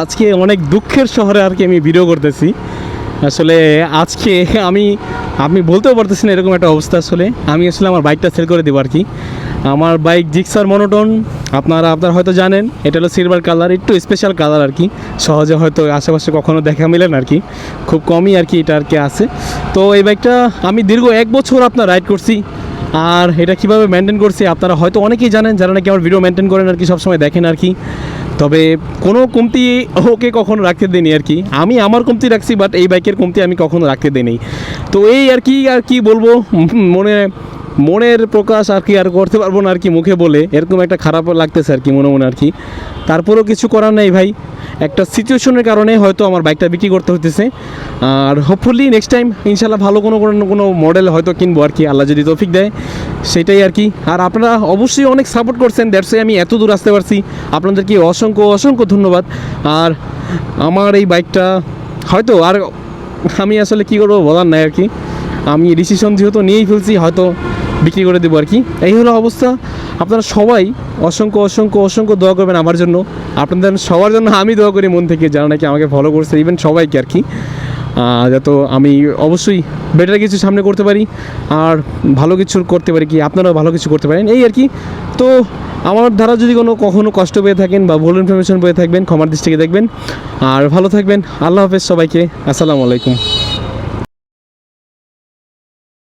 আজকে অনেক দুঃখের শহরে আর কি আমি ভিডিও করতেছি। আসলে আজকে আপনি বলতেও পারতেছি না এরকম একটা অবস্থা। আসলে আমি আসলে আমার বাইকটা সেল করে দেবো আর কি। আমার বাইক জিক্সার মনোটন, আপনারা হয়তো জানেন এটা হলো সিলভার কালার, একটু স্পেশাল কালার আর কি। সহজে হয়তো আশেপাশে কখনো দেখা মিলে না আর কি, খুব কমই আর কি এটা আর কি আছে। তো এই বাইকটা আমি দীর্ঘ 1 বছর আপনার রাইড করছি। আর এটা কীভাবে মেনটেন করছি আপনারা হয়তো অনেকেই জানেন, যারা নাকি আমার ভিডিও মেনটেন করেন আর কি, সবসময় দেখেন আর কি। তবে কোনো কমতি ওকে কখনো রাখতে দিইনি আর কি। আমি আমার কমতি রাখছি, বাট এই বাইকের কমতি আমি কখনো রাখতে দিইনি। তো এই আর কি বলবো, মনের প্রকাশ আর কি আর করতে পারবো না আর কি মুখে বলে, এরকম একটা খারাপ লাগতেছে আর কি মনে মনে আর কি। তারপরেও কিছু করার নেই ভাই, একটা সিচুয়েশনের কারণে হয়তো আমার বাইকটা বিক্রি করতে হতেছে। আর হোপফুলি নেক্সট টাইম ইনশাল্লাহ ভালো কোনো মডেল হয়তো কিনবো আর কি, আল্লাহ যদি তৌফিক দেয়, সেটাই আর কি। আর আপনারা অবশ্যই অনেক সাপোর্ট করছেন, দ্যাটস আমি এত দূর আসতে পারছি। আপনাদেরকে অসংখ্য ধন্যবাদ। আর আমার এই বাইকটা হয়তো আর আমি আসলে কী করবো বলার নাই আর কি। আমি ডিসিশন যেহেতু নিয়েই ফেলছি, হয়তো বিক্রি করে দেবো আর কি। এই হলো অবস্থা। আপনারা সবাই অসংখ্য দোয়া করবেন আমার জন্য। আপনাদের সবার জন্য আমি দোয়া করি মন থেকে, যারা নাকি আমাকে ফলো করছে, ইভেন সবাইকে আর কি, যাতে আমি অবশ্যই বেটার কিছু সামনে করতে পারি আর ভালো কিছু করতে পারি, কি আপনারাও ভালো কিছু করতে পারেন, এই আর কি। তো আমার দ্বারা যদি কখনো কষ্ট পেয়ে থাকেন বা ভুল ইনফরমেশন পেয়ে থাকবেন, ক্ষমার দৃষ্টিকে দেখবেন। আর ভালো থাকবেন। আল্লাহ হাফেজ সবাইকে। আসসালামু আলাইকুম।